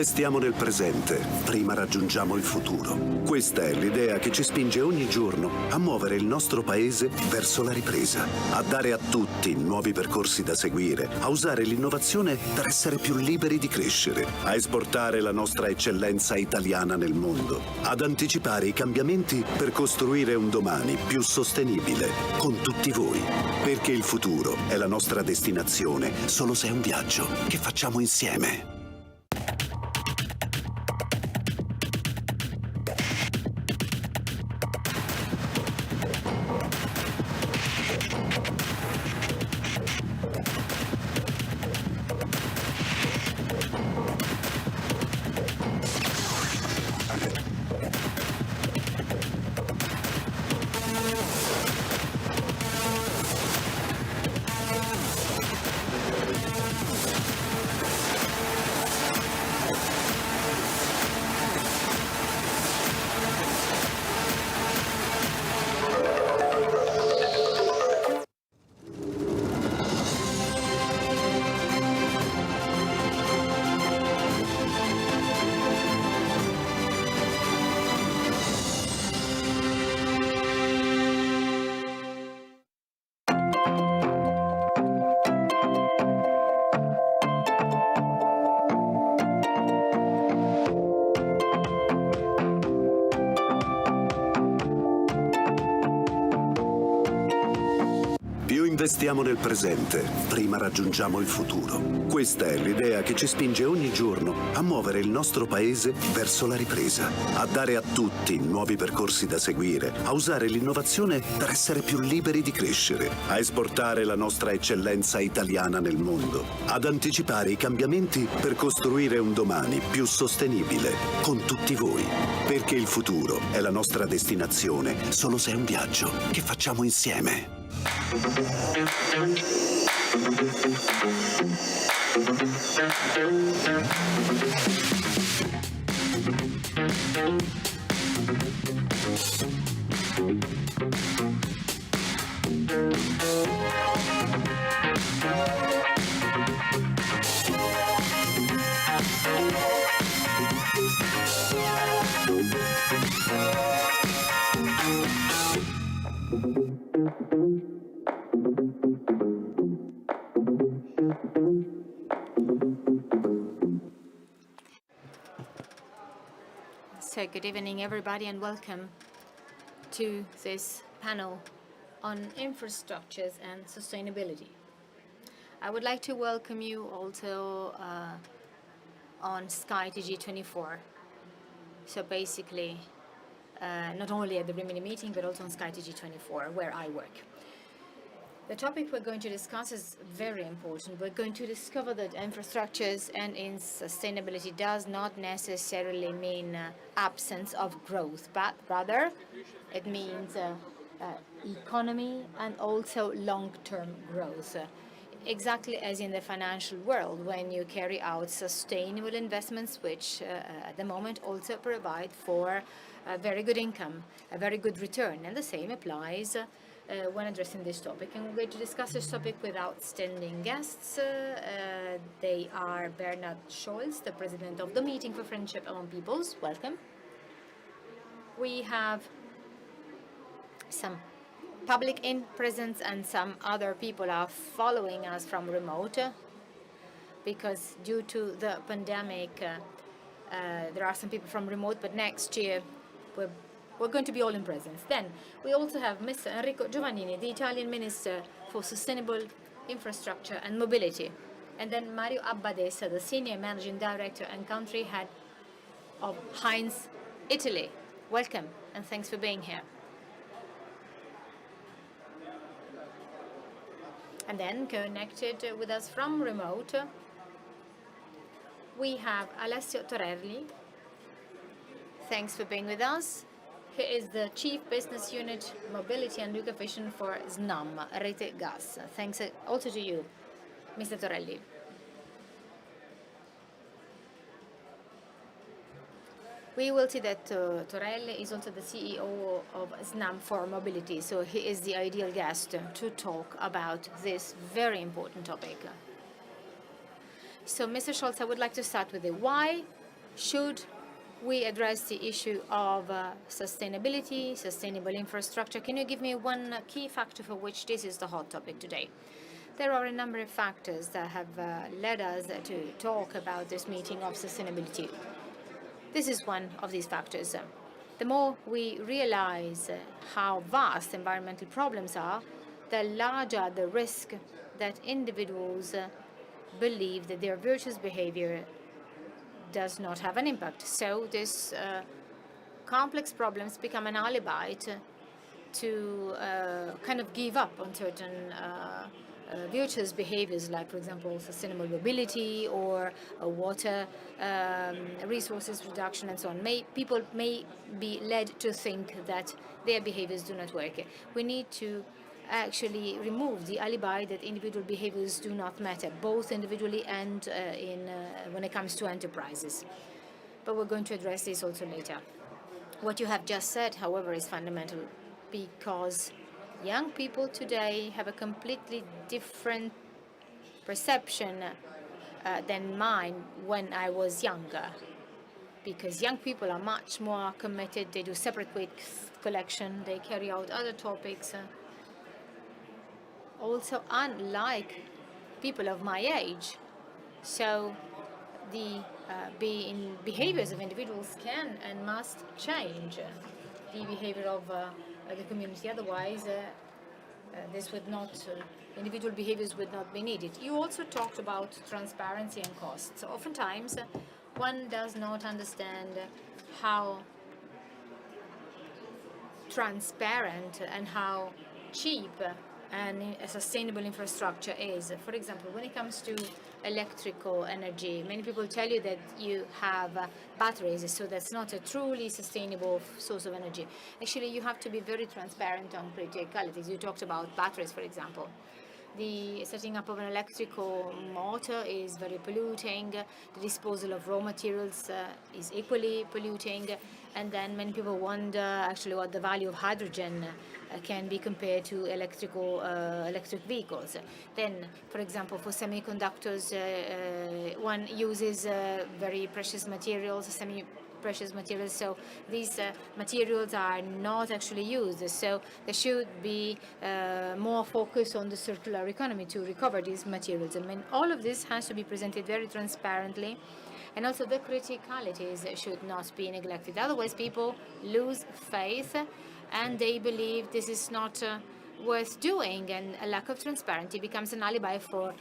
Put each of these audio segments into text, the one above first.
investiamo nel presente, prima raggiungiamo il futuro. Questa è l'idea che ci spinge ogni giorno a muovere il nostro paese verso la ripresa, a dare a tutti nuovi percorsi da seguire, a usare l'innovazione per essere più liberi di crescere, a esportare la nostra eccellenza italiana nel mondo, ad anticipare i cambiamenti per costruire un domani più sostenibile con tutti voi. Perché il futuro è la nostra destinazione, solo se è un viaggio che facciamo insieme. Investiamo nel presente, prima raggiungiamo il futuro. Questa è l'idea che ci spinge ogni giorno a muovere il nostro paese verso la ripresa, a dare a tutti nuovi percorsi da seguire, a usare l'innovazione per essere più liberi di crescere, a esportare la nostra eccellenza italiana nel mondo, ad anticipare i cambiamenti per costruire un domani più sostenibile con tutti voi. Perché il futuro è la nostra destinazione, solo se è un viaggio che facciamo insieme. So good evening, everybody, and welcome to this panel on infrastructures and sustainability. I would like to welcome you also on Sky TG24. So basically, not only at the Rimini meeting, but also on Sky TG24, where I work. The topic we're going to discuss is very important. We're going to discover that infrastructures and in sustainability does not necessarily mean absence of growth, but rather it means economy and also long-term growth. Exactly as in the financial world, when you carry out sustainable investments, which at the moment also provide for a very good income, a very good return. And the same applies when addressing this topic. And we're going to discuss this topic with outstanding guests. They are Bernhard Scholz, the president of the Meeting for Friendship Among Peoples. Welcome. We have some public in presence and some other people are following us from remote because due to the pandemic, there are some people from remote, but next year we're going to be all in presence. Then we also have Mr. Enrico Giovannini, the Italian Minister for Sustainable Infrastructure and Mobility. And then Mario Abbadessa, the Senior Managing Director and Country Head of Hines, Italy. Welcome, and thanks for being here. And then connected with us from remote, we have Alessio Torelli. Thanks for being with us. He is the Chief Business Unit Mobility and Relocation for SNAM, Rete Gas. Thanks also to you, Mr. Torelli. We will see that Torelli is also the CEO of SNAM for Mobility, so he is the ideal guest to talk about this very important topic. So, Mr. Scholz, I would like to start with the why should we address the issue of sustainability, sustainable infrastructure? Can you give me one key factor for which this is the hot topic today? There are a number of factors that have led us to talk about this meeting of sustainability. This is one of these factors. The more we realize how vast environmental problems are, the larger the risk that individuals believe that their virtuous behavior does not have an impact. So these complex problems become an alibi to kind of give up on certain virtuous behaviors, like, for example, sustainable mobility or water resources reduction and so on. People may be led to think that their behaviors do not work. We need to actually remove the alibi that individual behaviors do not matter, both individually and when it comes to enterprises. But we're going to address this also later. What you have just said, however, is fundamental, because young people today have a completely different perception than mine when I was younger. Because young people are much more committed, they do separate waste collection, they carry out other topics. Also, unlike people of my age. So the behaviors of individuals can and must change the behavior of the community. Otherwise, this would not, individual behaviors would not be needed. You also talked about transparency and costs. Oftentimes, one does not understand how transparent and how cheap and a sustainable infrastructure is. For example, when it comes to electrical energy, many people tell you that you have batteries, so that's not a truly sustainable source of energy. Actually, you have to be very transparent on practicalities. You talked about batteries, for example. The setting up of an electrical motor is very polluting. The disposal of raw materials is equally polluting. And then many people wonder actually what the value of hydrogen can be compared to electric vehicles. Then, for example, for semiconductors, one uses very precious materials, semi-precious materials, so these materials are not actually used. So there should be more focus on the circular economy to recover these materials. I mean, all of this has to be presented very transparently. And also the criticalities should not be neglected. Otherwise, people lose faith and they believe this is not worth doing, and a lack of transparency becomes an alibi for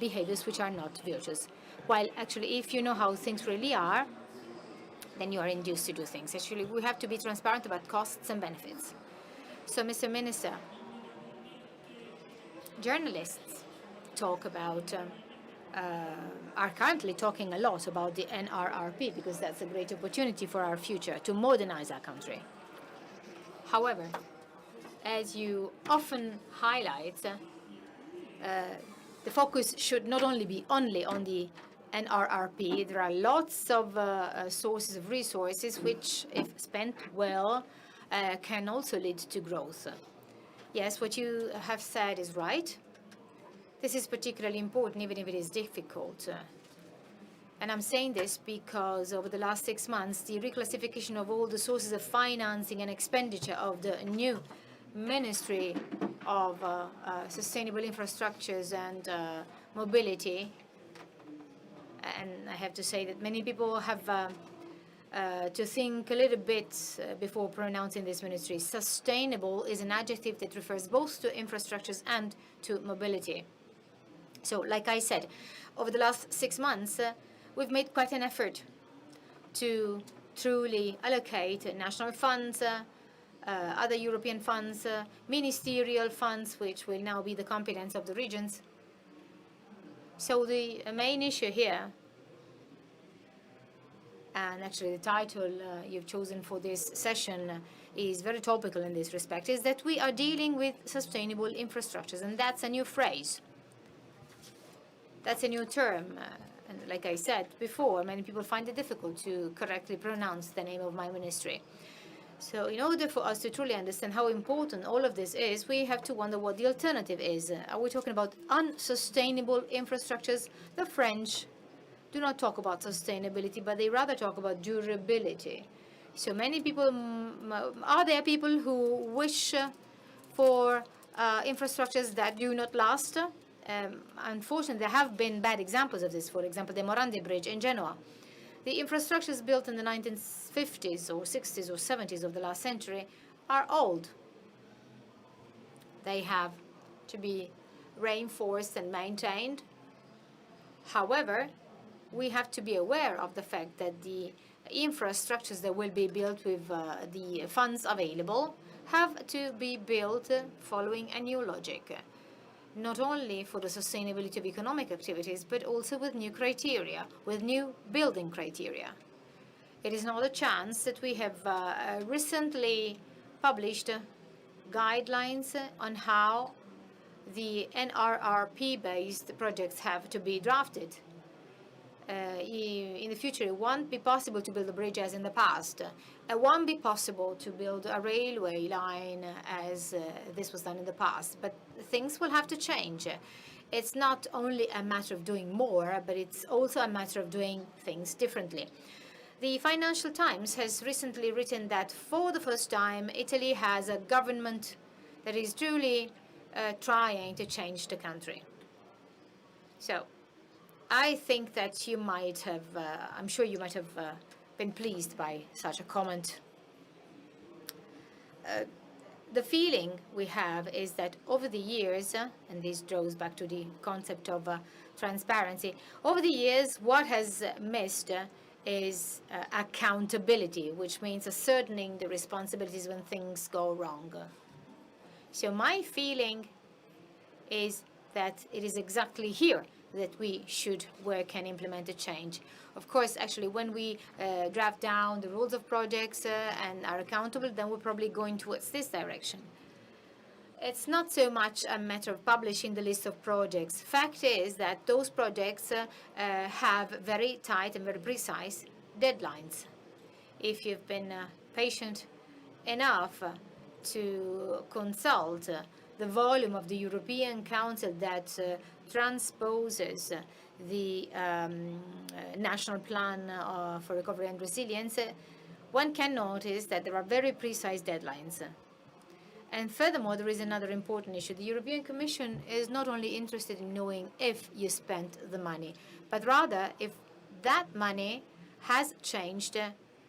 behaviors which are not virtuous. While actually, if you know how things really are, then you are induced to do things. Actually, we have to be transparent about costs and benefits. So, Mr. Minister, journalists talk about are currently talking a lot about the NRRP, because that's a great opportunity for our future to modernize our country. However, as you often highlight, the focus should not only be on the NRRP. There are lots of sources of resources which, if spent well, can also lead to growth. Yes, what you have said is right. This is particularly important, even if it is difficult. And I'm saying this because over the last 6 months, the reclassification of all the sources of financing and expenditure of the new Ministry of Sustainable Infrastructures and Mobility, and I have to say that many people have to think a little bit before pronouncing this ministry. Sustainable is an adjective that refers both to infrastructures and to mobility. So, like I said, over the last 6 months, we've made quite an effort to truly allocate national funds, other European funds, ministerial funds, which will now be the competence of the regions. So the main issue here, and actually the title you've chosen for this session is very topical in this respect, is that we are dealing with sustainable infrastructures, and that's a new phrase. That's a new term, and like I said before, many people find it difficult to correctly pronounce the name of my ministry. So in order for us to truly understand how important all of this is, we have to wonder what the alternative is. Are we talking about unsustainable infrastructures? The French do not talk about sustainability, but they rather talk about durability. So many people, are there people who wish for infrastructures that do not last? Unfortunately, there have been bad examples of this. For example, the Morandi Bridge in Genoa. The infrastructures built in the 1950s or 60s or 70s of the last century are old. They have to be reinforced and maintained. However, we have to be aware of the fact that the infrastructures that will be built with the funds available have to be built following a new logic, not only for the sustainability of economic activities, but also with new criteria, with new building criteria. It is not a chance that we have recently published guidelines on how the NRRP-based projects have to be drafted. In the future, it won't be possible to build a bridge as in the past. It won't be possible to build a railway line as this was done in the past. But things will have to change. It's not only a matter of doing more, but it's also a matter of doing things differently. The Financial Times has recently written that for the first time, Italy has a government that is truly trying to change the country. So I think that you might have, I'm sure you might have been pleased by such a comment. The feeling we have is that over the years, and this draws back to the concept of transparency, over the years what has missed is accountability, which means ascertaining the responsibilities when things go wrong. So my feeling is that it is exactly here that we should work and implement a change. Of course, actually, when we draft down the rules of projects and are accountable, then we're probably going towards this direction. It's not so much a matter of publishing the list of projects. Fact is that those projects have very tight and very precise deadlines. If you've been patient enough to consult the volume of the European Council that transposes the National Plan for Recovery and Resilience, one can notice that there are very precise deadlines. And furthermore, there is another important issue. The European Commission is not only interested in knowing if you spent the money, but rather if that money has changed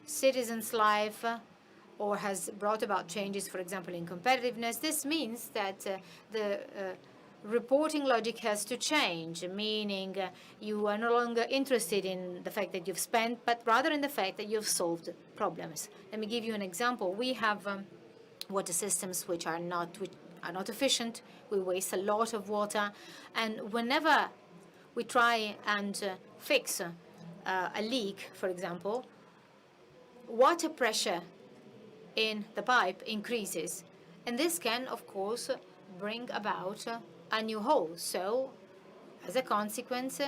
citizens' life or has brought about changes, for example, in competitiveness. This means that the reporting logic has to change, meaning you are no longer interested in the fact that you've spent, but rather in the fact that you've solved problems. Let me give you an example. We have water systems which are not efficient. We waste a lot of water, and whenever we try and fix a leak, for example, water pressure in the pipe increases, and this can, of course, bring about a new hole. So, as a consequence,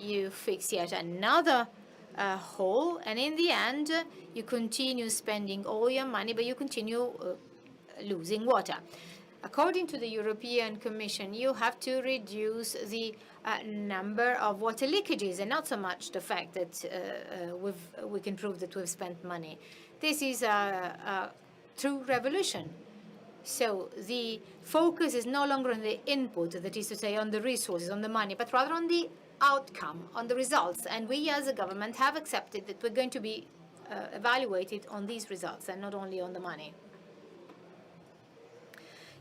you fix yet another hole, and in the end, you continue spending all your money, but you continue losing water. According to the European Commission, you have to reduce the number of water leakages, and not so much the fact that we can prove that we've spent money. This is a true revolution. So the focus is no longer on the input, that is to say, on the resources, on the money, but rather on the outcome, on the results. And we as a government have accepted that we're going to be evaluated on these results and not only on the money.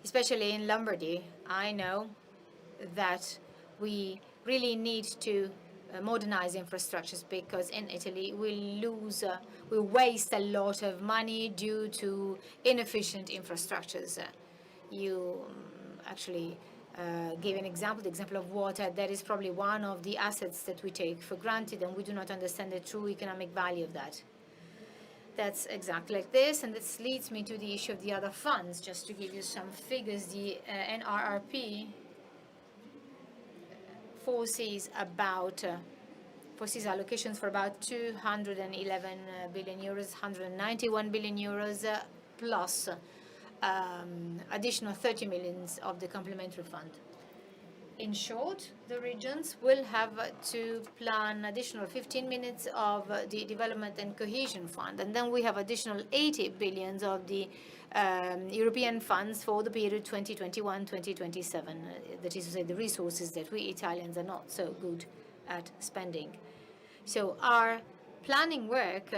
Especially in Lombardy, I know that we really need to modernize infrastructures, because in Italy we waste a lot of money due to inefficient infrastructures. You actually gave an example, the example of water. That is probably one of the assets that we take for granted, and we do not understand the true economic value of that. That's exactly like this, and this leads me to the issue of the other funds. Just to give you some figures, the NRRP foresees allocations for about 211 billion euros, 191 billion euros, plus additional 30 million of the complementary fund. In short, the regions will have to plan additional 15 minutes of the Development and Cohesion Fund, and then we have additional 80 billions of the European funds for the period 2021-2027. That is to say, the resources that we Italians are not so good at spending. So our planning work,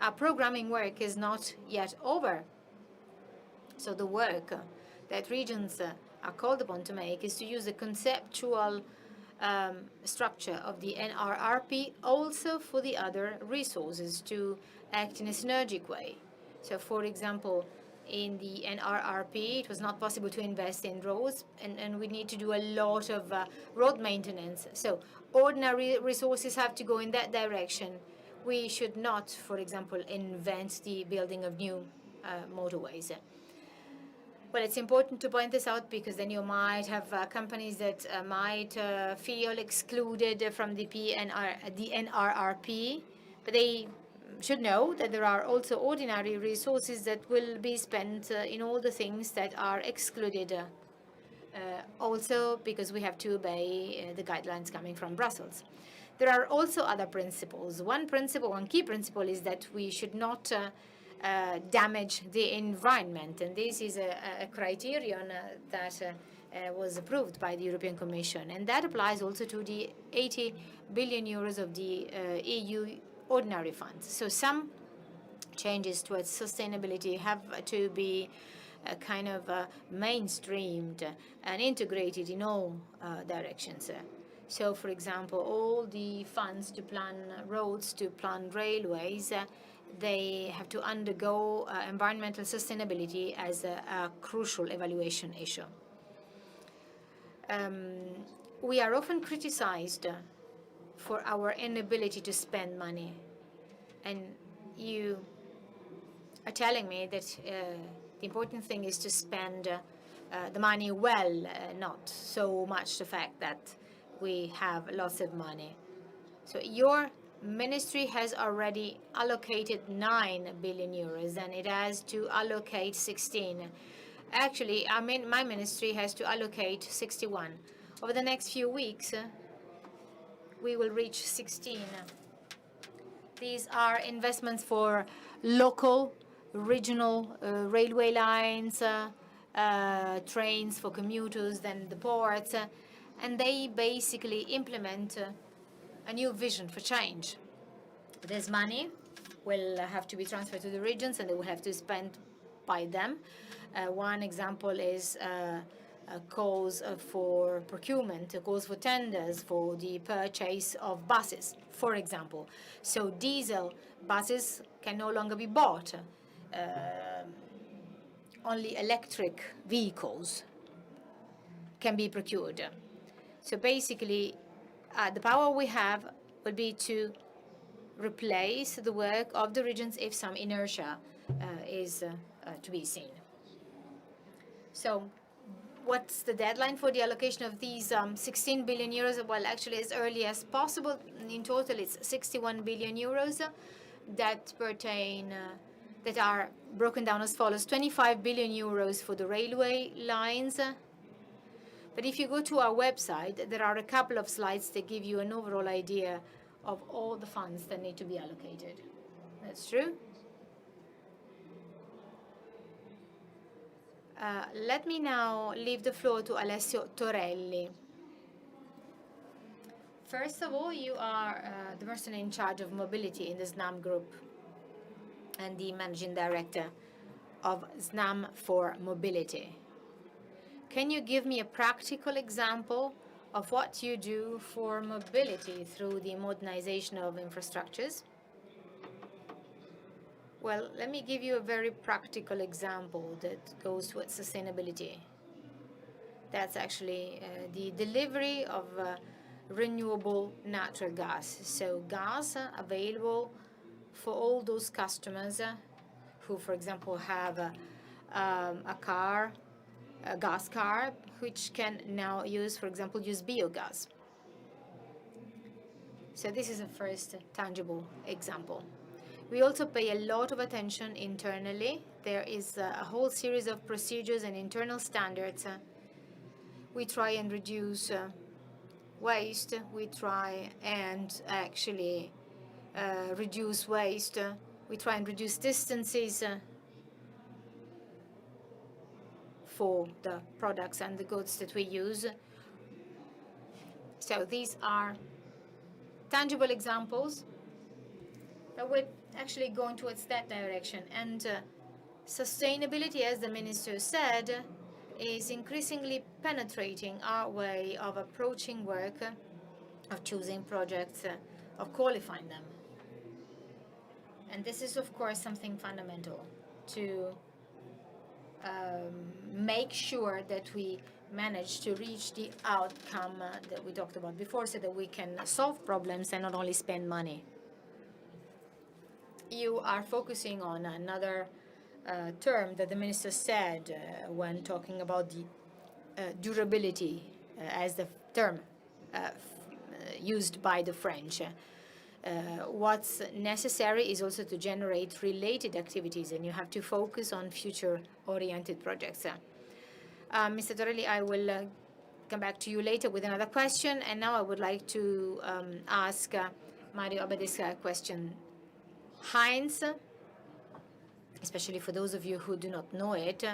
our programming work is not yet over. So the work that regions are called upon to make is to use the conceptual structure of the NRRP also for the other resources to act in a synergic way. So, for example, in the NRRP, it was not possible to invest in roads, and we need to do a lot of road maintenance. So ordinary resources have to go in that direction. We should not, for example, invent the building of new motorways. Well, it's important to point this out because then you might have companies that might feel excluded from the NRRP, but they should know that there are also ordinary resources that will be spent in all the things that are excluded. Also because we have to obey the guidelines coming from Brussels. There are also other principles. One key principle is that we should not damage the environment, and this is a criterion that was approved by the European Commission, and that applies also to the 80 billion euros of the EU ordinary funds. So some changes towards sustainability have to be kind of mainstreamed and integrated in all directions. So, for example, all the funds to plan roads, to plan railways, they have to undergo environmental sustainability as a crucial evaluation issue. We are often criticized for our inability to spend money, and you are telling me that the important thing is to spend the money well, not so much the fact that we have lots of money. So your ministry has already allocated 9 billion euros, and it has to allocate 16. Actually, my ministry has to allocate 61. Over the next few weeks, we will reach 16. These are investments for local, regional railway lines, trains for commuters, then the ports, and they basically implement a new vision for change. This money will have to be transferred to the regions, and they will have to spend by them. One example is calls for procurement, calls for tenders for the purchase of buses, for example. So diesel buses can no longer be bought. Only electric vehicles can be procured. So basically, the power we have will be to replace the work of the regions if some inertia is to be seen. So what's the deadline for the allocation of these 16 billion euros? Well, actually, as early as possible. In total, it's 61 billion euros that pertain, that are broken down as follows: 25 billion euros for the railway lines. But if you go to our website, there are a couple of slides that give you an overall idea of all the funds that need to be allocated. That's true. Let me now leave the floor to Alessio Torelli. First of all, you are the person in charge of mobility in the SNAM group and the managing director of SNAM for Mobility. Can you give me a practical example of what you do for mobility through the modernization of infrastructures? Well, let me give you a very practical example that goes with sustainability. That's actually the delivery of renewable natural gas. So gas available for all those customers who, for example, have a gas car, which can now use, for example, use biogas. So this is a first tangible example. We also pay a lot of attention internally. There is a whole series of procedures and internal standards We try and reduce waste. We try and actually reduce waste. We try and reduce distances for the products and the goods that we use. So these are tangible examples that we're actually going towards that direction. And sustainability, as the minister said, is increasingly penetrating our way of approaching work, of choosing projects, of qualifying them. And this is, of course, something fundamental to make sure that we manage to reach the outcome that we talked about before, so that we can solve problems and not only spend money. You are focusing on another term that the minister said when talking about the durability as the term used by the French. What's necessary is also to generate related activities, and you have to focus on future-oriented projects. Mr. Torelli, I will come back to you later with another question, and now I would like to ask Mario Abbadessa a question. Hines, especially for those of you who do not know it,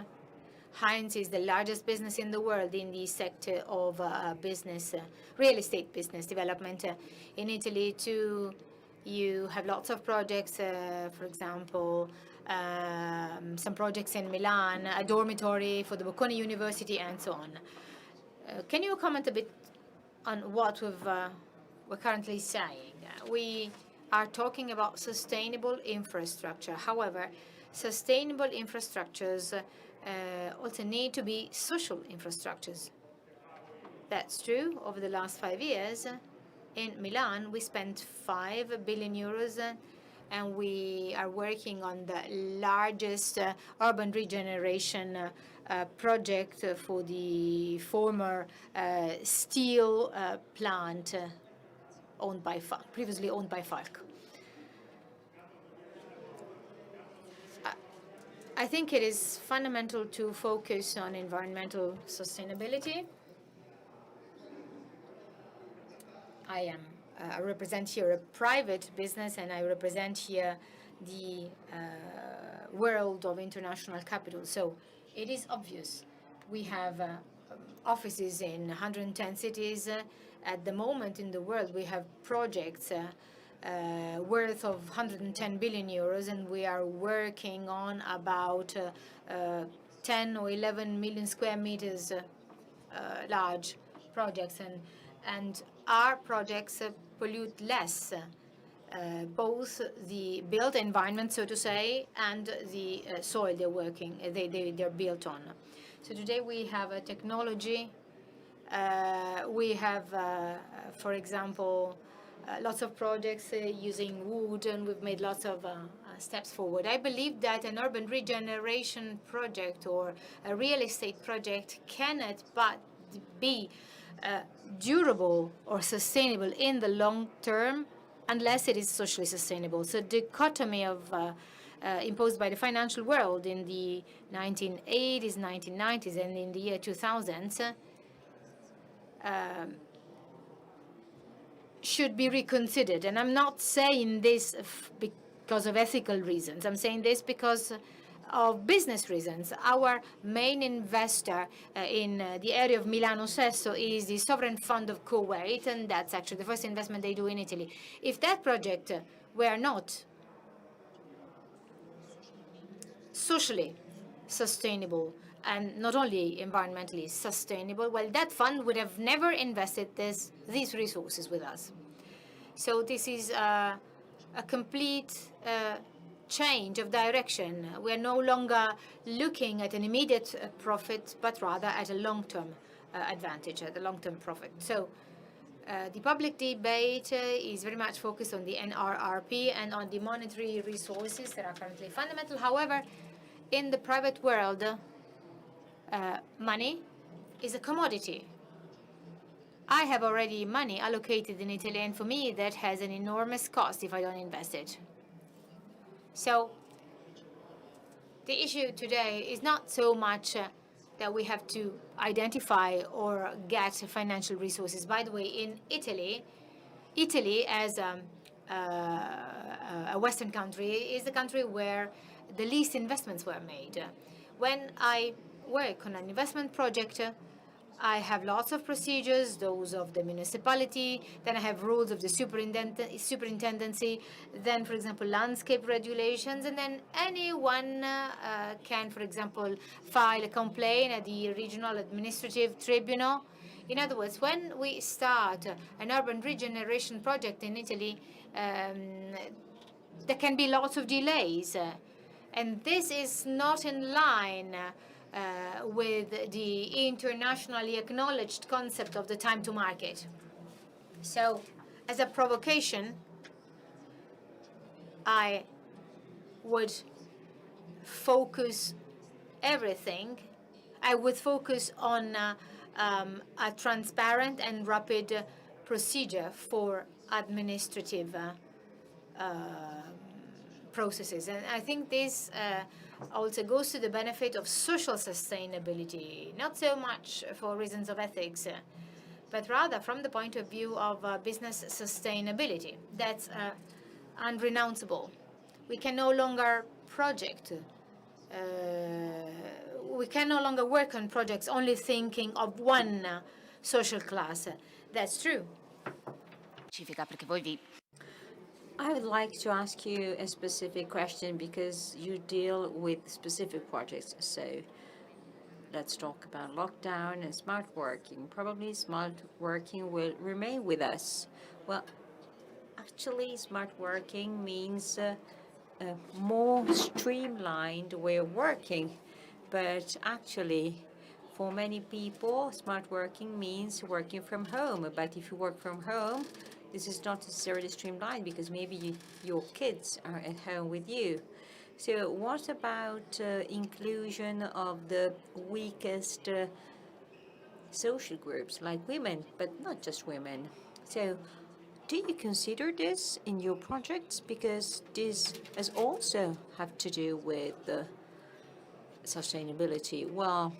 Hines is the largest business in the world in the sector of business, real estate business development. In Italy, too, you have lots of projects, for example, some projects in Milan, a dormitory for the Bocconi University, and so on. Can you comment a bit on what we're currently saying? We are talking about sustainable infrastructure. However, sustainable infrastructures also need to be social infrastructures. That's true. Over the last 5 years, in Milan, we spent 5 billion euros, and we are working on the largest urban regeneration project for the former steel plant owned by previously owned by Falk. I think it is fundamental to focus on environmental sustainability. I represent here a private business, and I represent here the world of international capital. So it is obvious. We have offices in 110 cities. At the moment in the world, we have projects worth of 110 billion euros, and we are working on about 10 or 11 million square meters large projects, and our projects pollute less, both the built environment, so to say, and the soil they're built on. So today we have a technology. We have, for example, lots of projects using wood, and we've made lots of steps forward. I believe that an urban regeneration project or a real estate project cannot but be durable or sustainable in the long term unless it is socially sustainable. So the dichotomy of imposed by the financial world in the 1980s, 1990s, and in the year 2000 should be reconsidered. And I'm not saying this because of ethical reasons. I'm saying this because of business reasons. Our main investor in the area of Milano Sesto is the Sovereign Fund of Kuwait, and that's actually the first investment they do in Italy. If that project were not socially sustainable and not only environmentally sustainable, well, that fund would have never invested these resources with us. So this is a complete change of direction. We're no longer looking at an immediate profit, but rather at a long-term advantage, at a long-term profit. So the public debate is very much focused on the NRRP and on the monetary resources that are currently fundamental. However, in the private world, money is a commodity. I have already money allocated in Italy, and for me that has an enormous cost if I don't invest it. So the issue today is not so much that we have to identify or get financial resources. By the way, in Italy, as a Western country, is the country where the least investments were made. When I work on an investment project, I have lots of procedures, those of the municipality, then I have rules of the superintendency, then, for example, landscape regulations, and then anyone can, for example, file a complaint at the regional administrative tribunal. In other words, when we start an urban regeneration project in Italy, there can be lots of delays. And this is not in line with the internationally acknowledged concept of the time to market. So, as a provocation, I would focus everything. I would focus on a transparent and rapid procedure for administrative processes. And I think this also goes to the benefit of social sustainability, not so much for reasons of ethics, but rather from the point of view of business sustainability. That's unrenounceable. We can no longer we can no longer work on projects only thinking of one social class. That's true. I would like to ask you a specific question because you deal with specific projects. So let's talk about lockdown and smart working. Probably smart working will remain with us. Well, actually, smart working means a more streamlined way of working. But actually, for many people, smart working means working from home. But if you work from home, this is not necessarily streamlined because maybe your kids are at home with you. So what about inclusion of the weakest social groups like women, but not just women? So do you consider this in your projects? Because this has also have to do with sustainability. Well,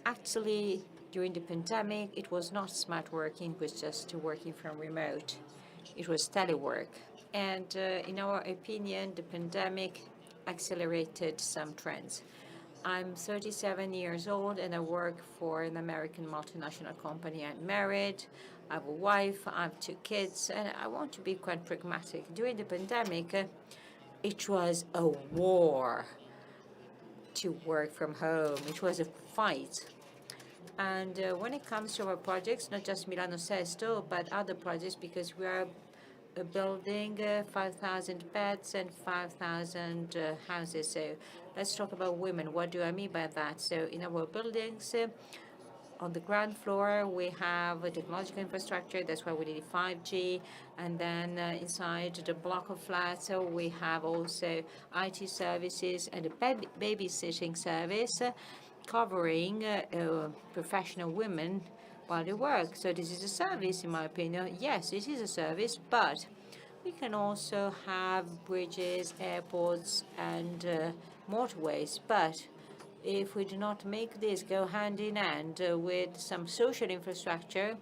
actually, during the pandemic, it was not smart working, it was just working from remote. It was telework. And in our opinion, the pandemic accelerated some trends. I'm 37 years old and I work for an American multinational company. I'm married, I have a wife, I have 2 kids, and I want to be quite pragmatic. During the pandemic, it was a war to work from home. It was a fight. And when it comes to our projects, not just Milano Sesto, but other projects, because we are building 5,000 beds and 5,000 houses. So let's talk about women. What do I mean by that? So in our buildings, on the ground floor, we have a technological infrastructure. That's why we need 5G. And then inside the block of flats, so we have also IT services and a babysitting service covering professional women while they work. So this is a service, in my opinion. Yes, it is a service, but we can also have bridges, airports, and motorways. But if we do not make this go hand in hand with some social infrastructure,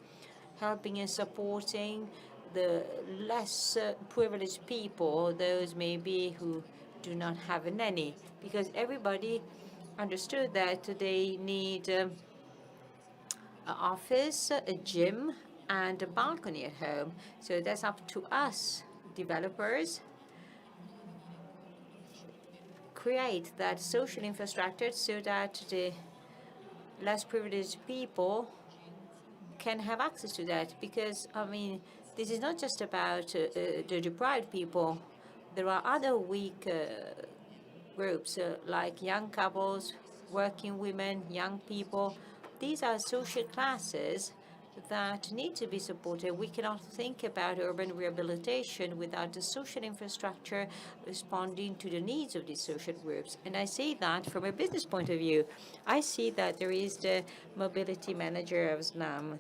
helping and supporting the less privileged people, those maybe who do not have a nanny, because everybody understood that they need an office, a gym, and a balcony at home. So that's up to us, developers, create that social infrastructure so that the less privileged people can have access to that. Because, I mean, this is not just about the deprived people. There are other weak groups like young couples, working women, young people. These are social classes that need to be supported. We cannot think about urban rehabilitation without the social infrastructure responding to the needs of these social groups. And I say that from a business point of view. I see that there is the mobility manager of SNAM.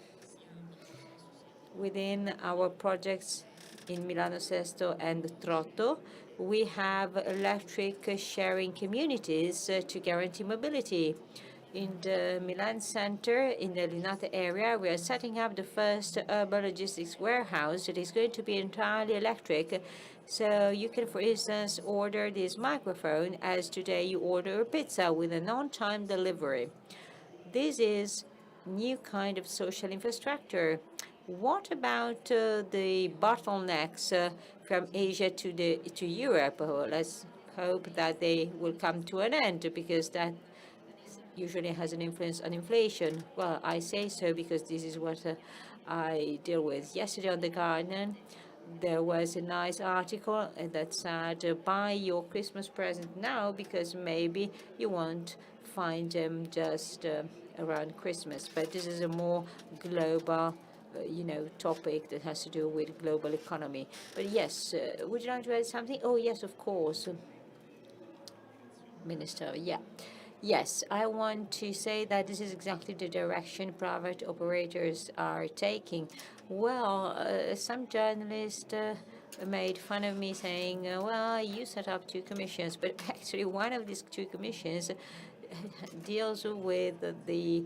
Within our projects in Milano Sesto and Trotto, we have electric sharing communities to guarantee mobility. In the Milan center, in the Linate area, we are setting up the first urban logistics warehouse that is going to be entirely electric. So you can, for instance, order this microphone as today you order a pizza with an on-time delivery. This is new kind of social infrastructure. What about the bottlenecks from Asia to Europe? Let's hope that they will come to an end, because that usually has an influence on inflation. Well, I say so because this is what I deal with. Yesterday on The Guardian, there was a nice article that said, buy your Christmas present now because maybe you won't find them just around Christmas. But this is a more global topic that has to do with global economy. But yes, would you like to add something? Oh, yes, of course. Minister, yeah. Yes, I want to say that this is exactly the direction private operators are taking. Well, some journalists made fun of me saying, well, you set up two commissions, but actually one of these two commissions deals with the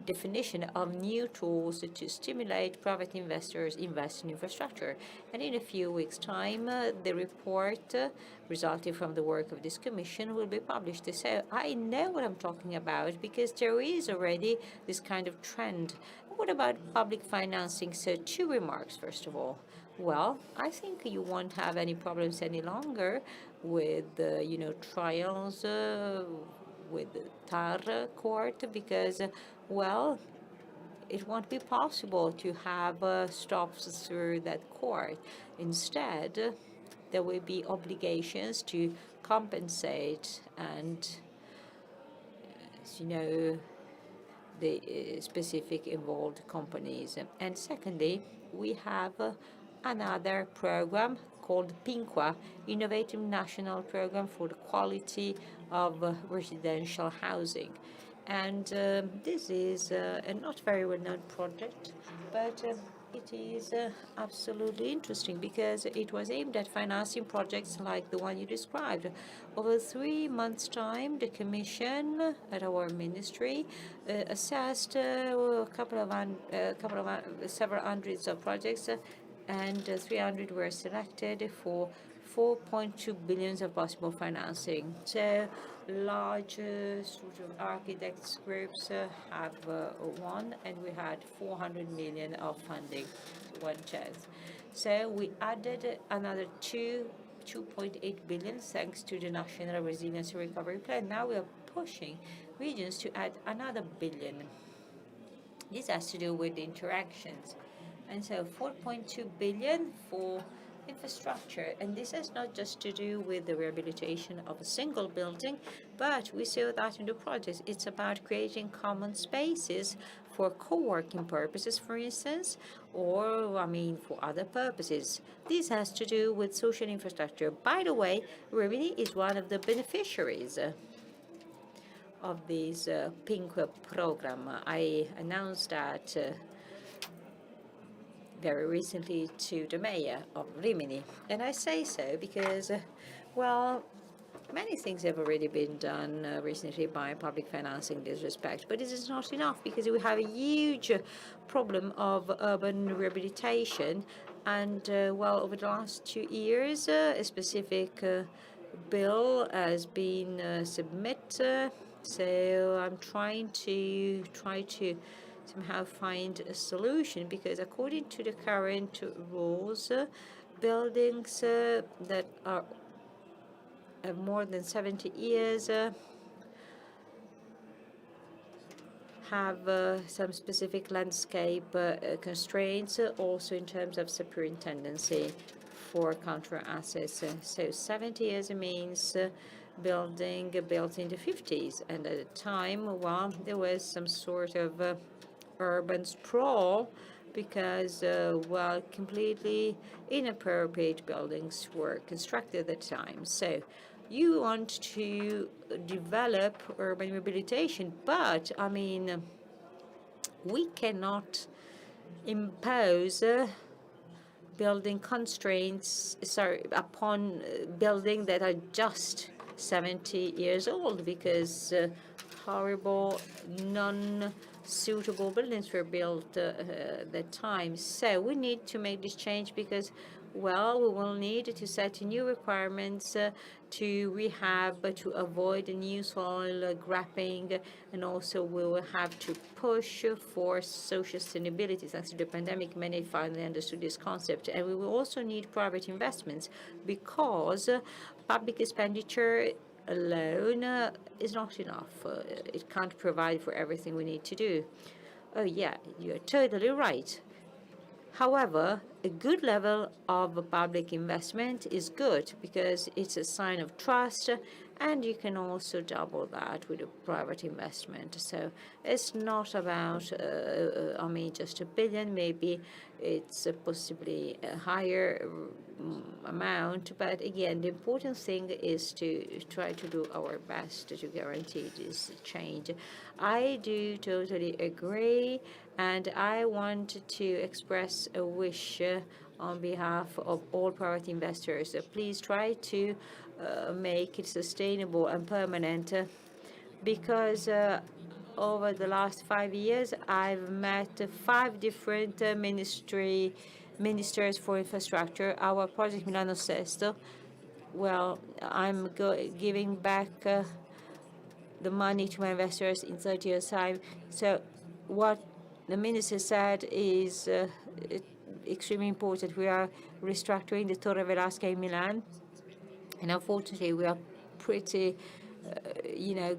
definition of new tools to stimulate private investors invest in infrastructure. And in a few weeks' time, the report resulting from the work of this commission will be published. So I know what I'm talking about because there is already this kind of trend. What about public financing? So two remarks, first of all. Well, I think you won't have any problems any longer with, trials with the TAR court because, well, it won't be possible to have stops through that court. Instead, there will be obligations to compensate and, the specific involved companies. And secondly, we have another program called PINQUA, Innovating National Program for the Quality of Residential Housing. And this is a not very well-known project, but it is absolutely interesting because it was aimed at financing projects like the one you described. Over 3 months' time, the Commission at our ministry assessed several hundreds of projects, and 300 were selected for 4.2 billion of possible financing. So large sort of architects groups have won, and we had 400 million of funding, one chance. So we added another 2.8 billion thanks to the National Resilience and Recovery Plan. Now we are pushing regions to add another billion. This has to do with the interactions. And so 4.2 billion for infrastructure. And this has not just to do with the rehabilitation of a single building, but we saw that in the project. It's about creating common spaces for co-working purposes, for instance, or, for other purposes. This has to do with social infrastructure. By the way, Rimini is one of the beneficiaries of this PINQUA program. I announced that very recently to the mayor of Rimini. And I say so because, many things have already been done recently by public financing in this respect, but this is not enough because we have a huge problem of urban rehabilitation. And, over the last 2 years, a specific bill has been submitted. So I'm trying to somehow find a solution, because according to the current rules, buildings that are more than 70 years have some specific landscape constraints, also in terms of superintendency for counter assets. So 70 years means building built in the 50s, and at the time, there was some sort of urban sprawl because, completely inappropriate buildings were constructed at the time. So you want to develop urban rehabilitation, but, we cannot impose building constraints upon buildings that are just 70 years old, because horrible, non-suitable buildings were built at that time. So we need to make this change because, well, we will need to set new requirements to rehab, to avoid new soil grabbing, and also we will have to push for social sustainability. Thanks to the pandemic, many finally understood this concept. And we will also need private investments because public expenditure alone is not enough. It can't provide for everything we need to do. Oh yeah, you're totally right. However, a good level of public investment is good because it's a sign of trust, and you can also double that with a private investment. So it's not about, just 1 billion. Maybe it's possibly a higher amount. But again, the important thing is to try to do our best to guarantee this change. I do totally agree, and I want to express a wish on behalf of all private investors. Please try to make it sustainable and permanent because over the last 5 years, I've met 5 different ministers for infrastructure. Our project Milano Sesto, well, I'm giving back the money to my investors in 30 years' time. So what the minister said is extremely important. We are restructuring the Torre Velasca in Milan, and unfortunately, we are pretty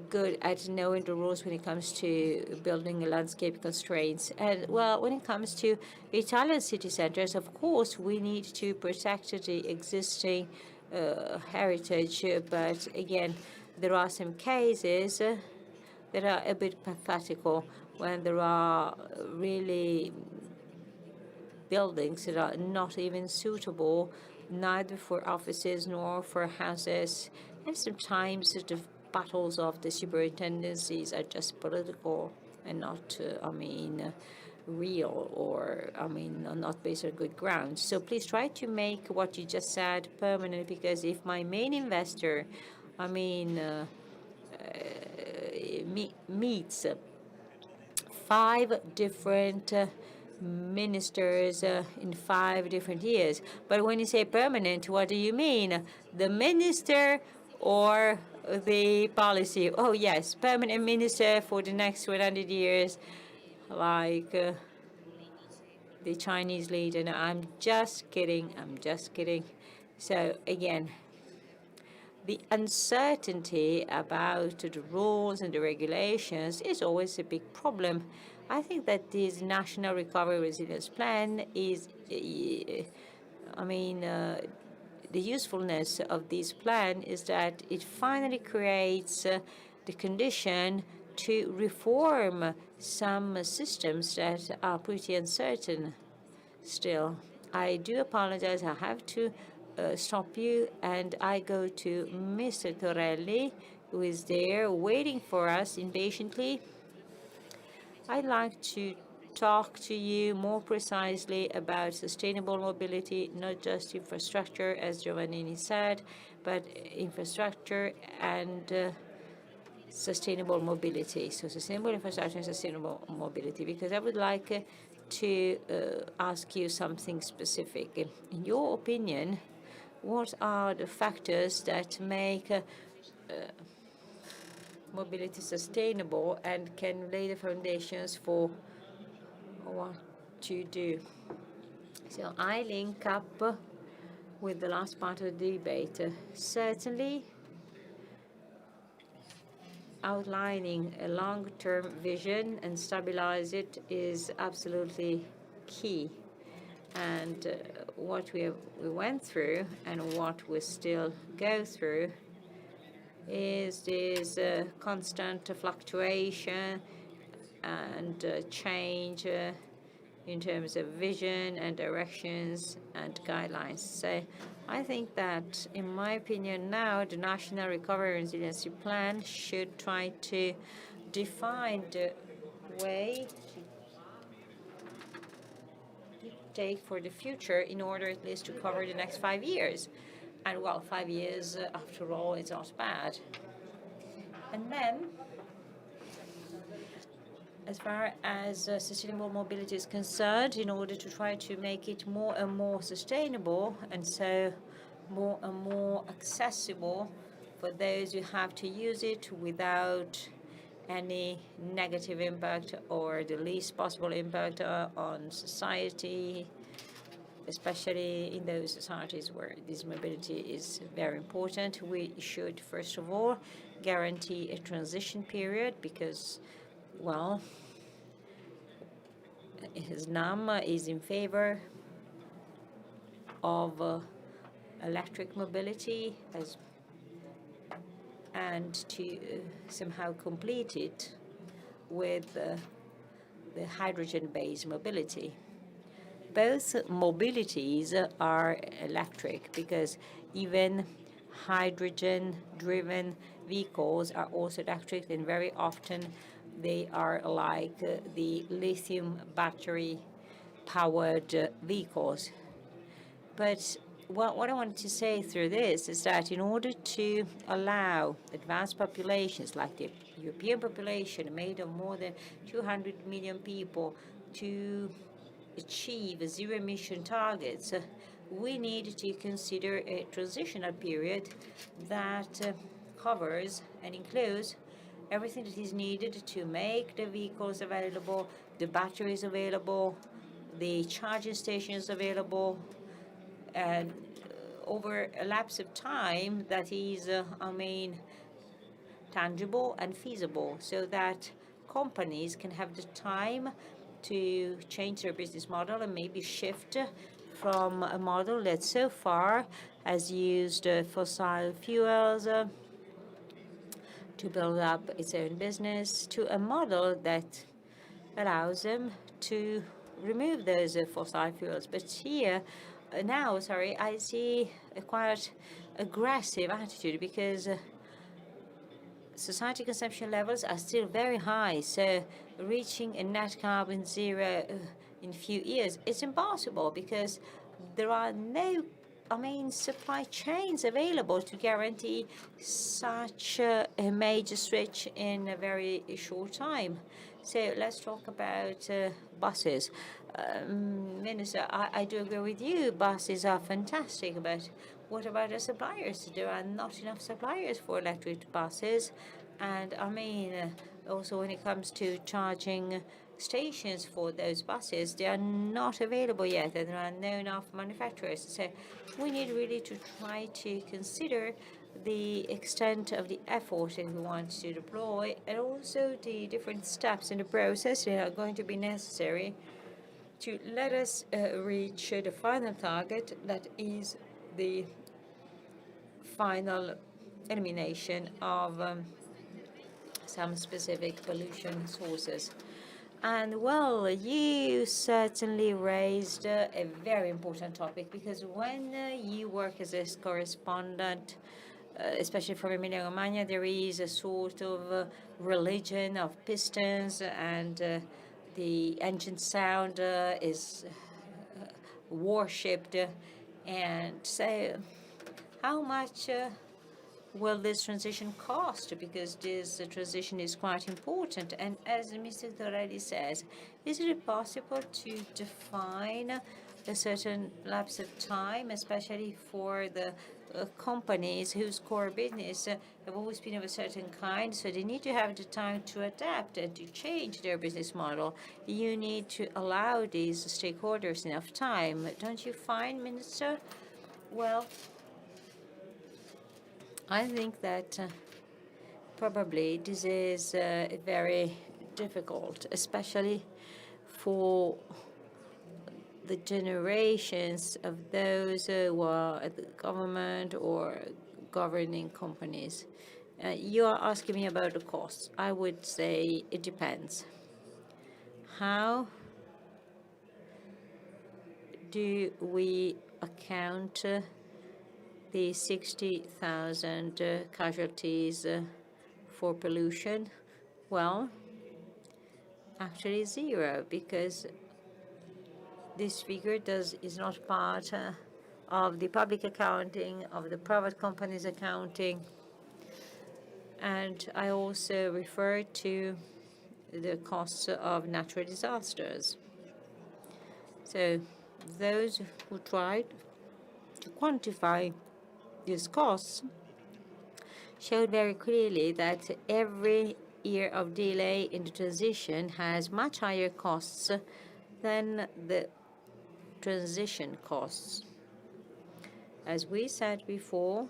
good at knowing the rules when it comes to building landscape constraints. And well, when it comes to Italian city centers, of course, we need to protect the existing heritage. But again, there are some cases that are a bit pathetical when there are really buildings that are not even suitable, neither for offices nor for houses. And sometimes the battles of the superintendencies are just political and not, real or, not based on good grounds. So please try to make what you just said permanent, because if my main investor, meets 5 different ministers in 5 different years. But when you say permanent, what do you mean? The minister or the policy? Oh, yes, permanent minister for the next 100 years, like the Chinese leader. No, I'm just kidding. I'm just kidding. So, again, the uncertainty about the rules and the regulations is always a big problem. I think that this National Recovery Resilience Plan is, the usefulness of this plan is that it finally creates the condition to reform some systems that are pretty uncertain still. I do apologize. I have to stop you, and I go to Mr. Torelli, who is there waiting for us impatiently. I'd like to talk to you more precisely about sustainable mobility, not just infrastructure, as Giovannini said, but infrastructure and sustainable mobility. So sustainable infrastructure and sustainable mobility, because I would like to ask you something specific. In your opinion, what are the factors that make mobility sustainable and can lay the foundations for what to do? So I link up with the last part of the debate. Certainly, outlining a long-term vision and stabilize it is absolutely key. And what we went through and what we still go through is this constant fluctuation and change in terms of vision and directions and guidelines. So I think that, in my opinion now, the National Recovery and Resiliency Plan should try to define the way to take for the future in order at least to cover the next 5 years. And well, 5 years, after all, is not bad. And then as far as sustainable mobility is concerned, in order to try to make it more and more sustainable and so more and more accessible for those who have to use it without any negative impact or the least possible impact on society, especially in those societies where this mobility is very important. We should, first of all, guarantee a transition period because, well, Islam is in favor of electric mobility and to somehow complete it with the hydrogen-based mobility. Both mobilities are electric because even hydrogen-driven vehicles are also electric, and very often they are like the lithium battery-powered vehicles. But what I wanted to say through this is that in order to allow advanced populations like the European population made of more than 200 million people to achieve zero-emission targets, we need to consider a transitional period that covers and includes everything that is needed to make the vehicles available, the batteries available, the charging stations available, and over a lapse of time that is, tangible and feasible, so that companies can have the time to change their business model and maybe shift from a model that so far has used fossil fuels to build up its own business to a model that allows them to remove those fossil fuels. But here, now, I see a quite aggressive attitude because society consumption levels are still very high. So reaching a net carbon zero in a few years is impossible because there are no supply chains available to guarantee such a major switch in a very short time. So let's talk about buses. Minister, I do agree with you. Buses are fantastic, but what about the suppliers? There are not enough suppliers for electric buses. And also when it comes to charging stations for those buses, they are not available yet, and there are no enough manufacturers. So we need really to try to consider the extent of the effort that we want to deploy, and also the different steps in the process that are going to be necessary to let us reach the final target, that is the final elimination of some specific pollution sources. And well, you certainly raised a very important topic, because when you work as a correspondent, especially from Emilia-Romagna, there is a sort of religion of pistons, and the engine sound is worshipped. And so how much will this transition cost? Because this transition is quite important. And as Mr. Torelli says, is it possible to define a certain lapse of time, especially for the companies whose core business have always been of a certain kind, so they need to have the time to adapt and to change their business model? You need to allow these stakeholders enough time. Don't you find, Minister? Well, I think that probably this is very difficult, especially for the generations of those who are at the government or governing companies. You are asking me about the costs. I would say it depends. How do we account the 60,000 casualties for pollution? Well, actually zero, because this figure is not part of the public accounting, of the private companies accounting. And I also refer to the costs of natural disasters. So those who tried to quantify these costs showed very clearly that every year of delay in the transition has much higher costs than the transition costs. As we said before,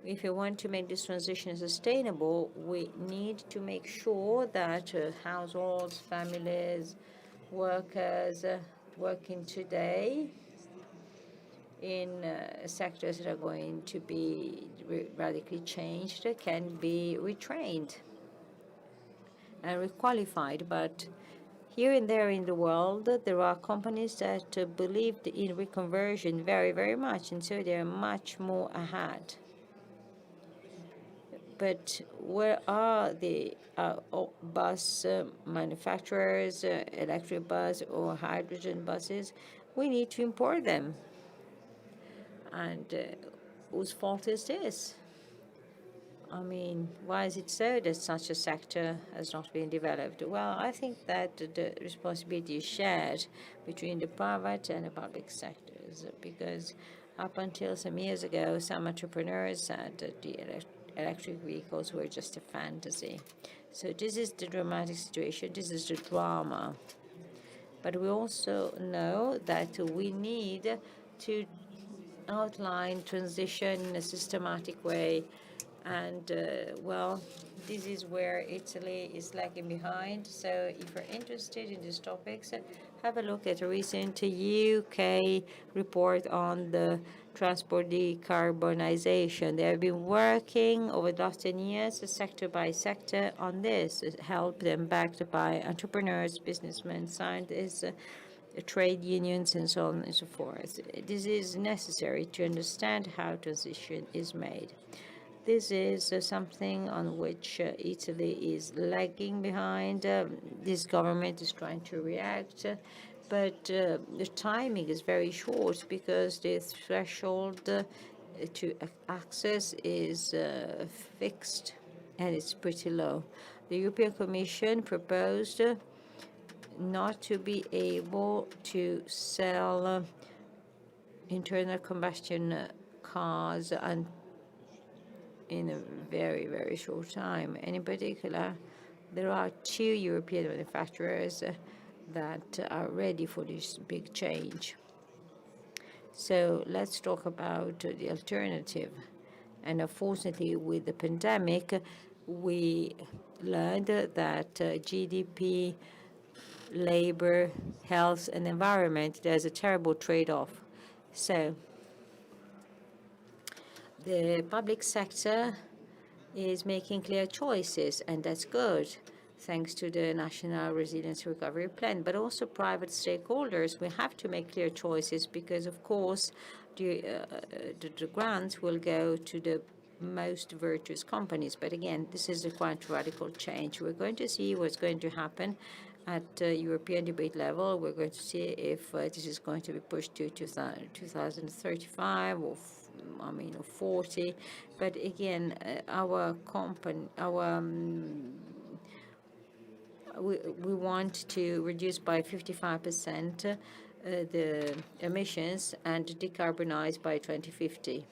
if we want to make this transition sustainable, we need to make sure that households, families, workers working today in sectors that are going to be radically changed can be retrained and requalified. But here and there in the world, there are companies that believed in reconversion very, very much, and so they're much more ahead. But where are the bus manufacturers, electric bus or hydrogen buses? We need to import them. And whose fault is this? I mean, why is it so that such a sector has not been developed? Well, I think that the responsibility is shared between the private and the public sectors, because up until some years ago, some entrepreneurs said that the electric vehicles were just a fantasy. So this is the dramatic situation. This is the drama. But we also know that we need to outline transition in a systematic way. And, well, this is where Italy is lagging behind. So if you're interested in these topics, have a look at a recent UK report on the transport decarbonization. They have been working over the last 10 years, sector by sector, on this, help them backed by entrepreneurs, businessmen, scientists, trade unions, and so on and so forth. This is necessary to understand how transition is made. This is something on which Italy is lagging behind. This government is trying to react, but the timing is very short because the threshold to access is fixed and it's pretty low. The European Commission proposed not to be able to sell internal combustion cars in a very, very short time. And in particular, there are 2 European manufacturers that are ready for this big change. So let's talk about the alternative. And unfortunately, with the pandemic, we learned that GDP, labor, health, and environment, there's a terrible trade-off. So the public sector is making clear choices, and that's good, thanks to the National Resilience Recovery Plan. But also private stakeholders, we have to make clear choices because, of course, the grants will go to the most virtuous companies. But again, this is a quite radical change. We're going to see what's going to happen at European debate level. We're going to see if this is going to be pushed to 2035 or 40. But again, we want to reduce by 55% the emissions and decarbonize by 2050.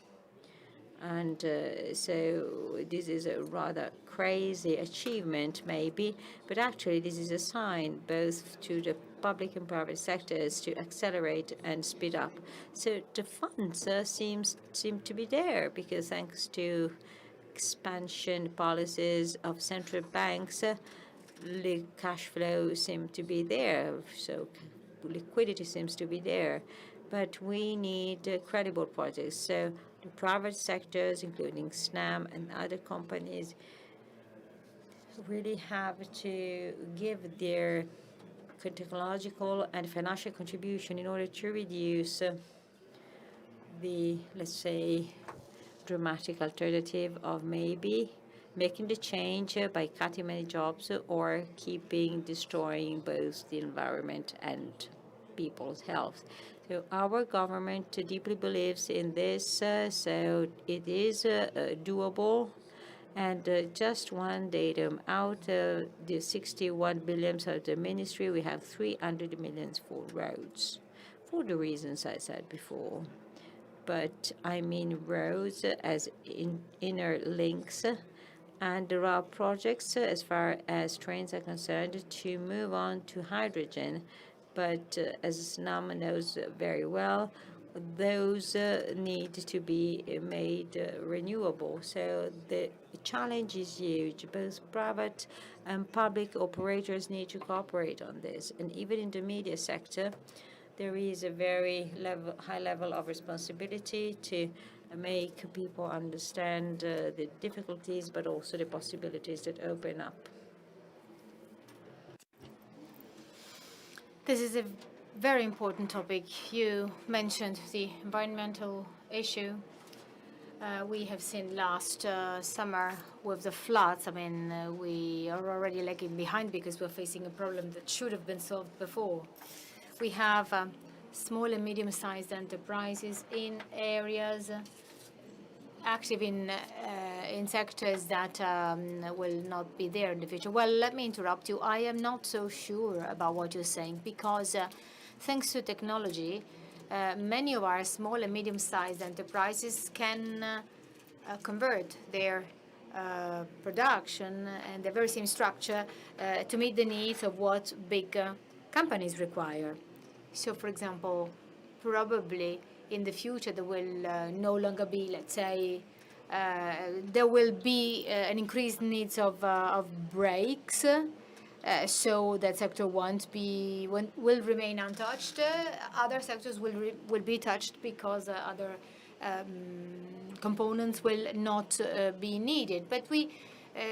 And so this is a rather crazy achievement, maybe, but actually this is a sign both to the public and private sectors to accelerate and speed up. So the funds seem to be there because thanks to expansion policies of central banks, the cash flow seems to be there, so liquidity seems to be there. But we need credible projects. So the private sectors, including SNAM and other companies, really have to give their technological and financial contribution in order to reduce the, let's say, dramatic alternative of maybe making the change by cutting many jobs or destroying both the environment and people's health. So our government deeply believes in this, so it is doable, And just one datum, out of the 61 billions of the ministry, we have 300 millions for roads, for the reasons I said before. But I mean roads as inner links, and there are projects as far as trains are concerned to move on to hydrogen. But as NAM knows very well, those need to be made renewable. So the challenge is huge. Both private and public operators need to cooperate on this. And even in the media sector, there is a very high level of responsibility to make people understand the difficulties, but also the possibilities that open up. This is a very important topic. You mentioned the environmental issue. We have seen last summer with the floods. I mean, we are already lagging behind because we're facing a problem that should have been solved before. We have small and medium-sized enterprises in areas active in sectors that will not be there in the future. Well, let me interrupt you. I am not so sure about what you're saying because thanks to technology, many of our small and medium-sized enterprises can convert their production and the very same structure to meet the needs of what big companies require. So, for example, probably in the future there will no longer be, let's say, there will be an increased needs of brakes, so that sector will remain untouched. Other sectors will be touched because other components will not be needed. But we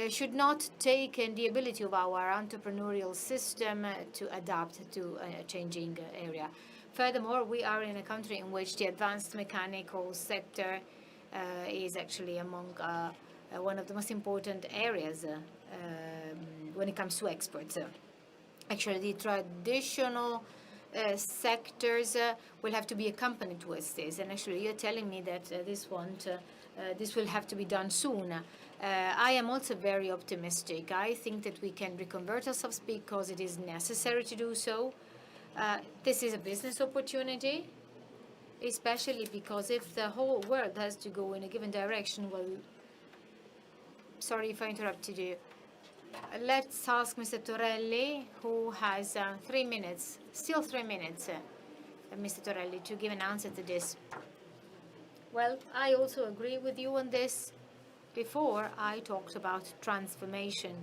should not take the ability of our entrepreneurial system to adapt to a changing area. Furthermore, we are in a country in which the advanced mechanical sector is actually among one of the most important areas when it comes to exports. Actually, the traditional sectors will have to be accompanied with this. And actually, you're telling me that this will have to be done soon. I am also very optimistic. I think that we can reconvert ourselves because it is necessary to do so. This is a business opportunity, especially because if the whole world has to go in a given direction, well, sorry if I interrupted you. Let's ask Mr. Torelli, who has 3 minutes, still 3 minutes, Mr. Torelli, to give an answer to this. Well, I also agree with you on this. Before, I talked about transformation.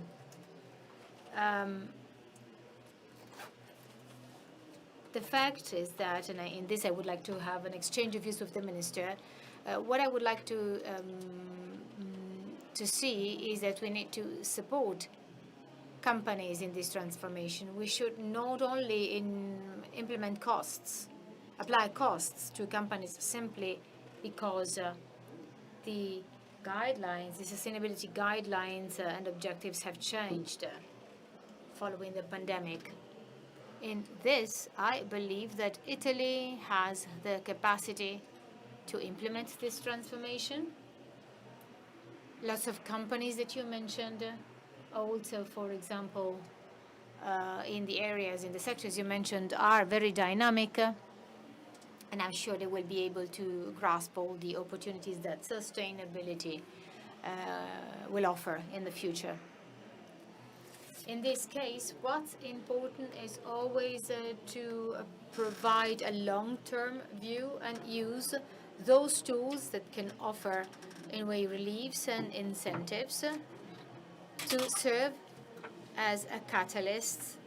The fact is that, and in this I would like to have an exchange of views with the minister, what I would like to see is that we need to support companies in this transformation. We should not only implement costs, apply costs to companies simply because the guidelines, the sustainability guidelines and objectives have changed following the pandemic. In this, I believe that Italy has the capacity to implement this transformation. Lots of companies that you mentioned, also, for example, in the areas, in the sectors you mentioned, are very dynamic, and I'm sure they will be able to grasp all the opportunities that sustainability will offer in the future. In this case, what's important is always to provide a long-term view and use those tools that can offer, in a way, reliefs and incentives to serve as a catalyst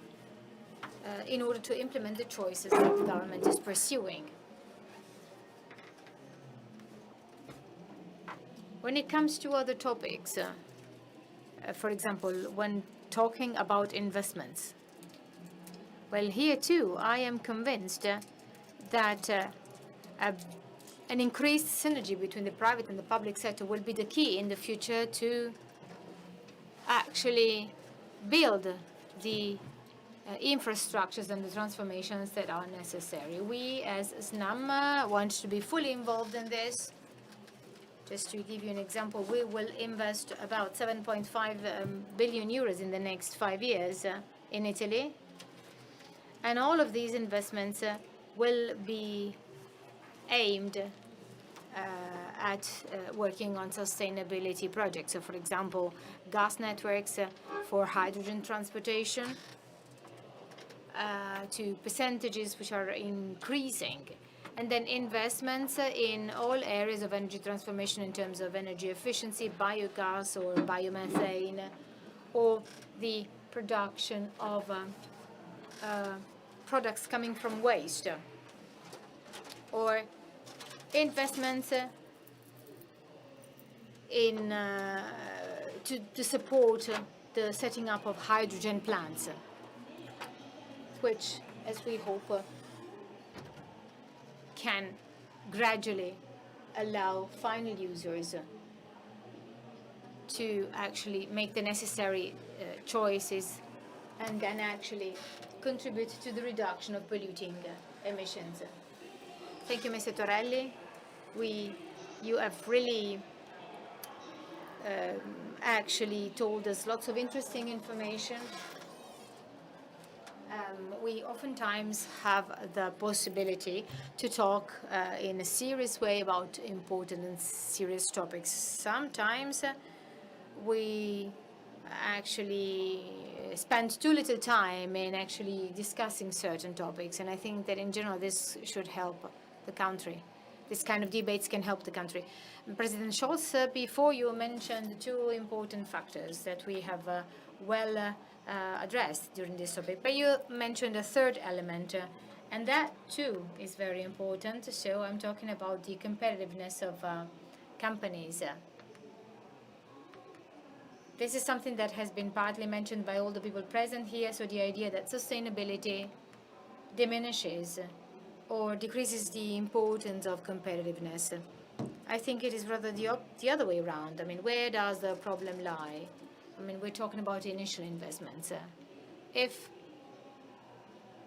in order to implement the choices that the government is pursuing. When it comes to other topics, for example, when talking about investments, well, here too, I am convinced that an increased synergy between the private and the public sector will be the key in the future to actually build the infrastructures and the transformations that are necessary. We, as SNAM, want to be fully involved in this. Just to give you an example, we will invest about 7.5 billion euros in the next 5 years in Italy. And all of these investments will be aimed at working on sustainability projects. So, for example, gas networks for hydrogen transportation to percentages which are increasing. And then investments in all areas of energy transformation in terms of energy efficiency, biogas or biomethane, or the production of products coming from waste, or investments in to support the setting up of hydrogen plants, which, as we hope, can gradually allow final users to actually make the necessary choices and then actually contribute to the reduction of polluting emissions. Thank you, Mr. Torelli. You have really actually told us lots of interesting information. We oftentimes have the possibility to talk in a serious way about important and serious topics. Sometimes we actually spend too little time in actually discussing certain topics, and I think that in general this should help the country. This kind of debates can help the country. President Scholz, before you mentioned two important factors that we have addressed during this topic, but you mentioned a third element, and that too is very important. So I'm talking about the competitiveness of companies. This is something that has been partly mentioned by all the people present here, so the idea that sustainability diminishes or decreases the importance of competitiveness. I think it is rather the other way around. I mean, where does the problem lie? I mean, we're talking about initial investments. If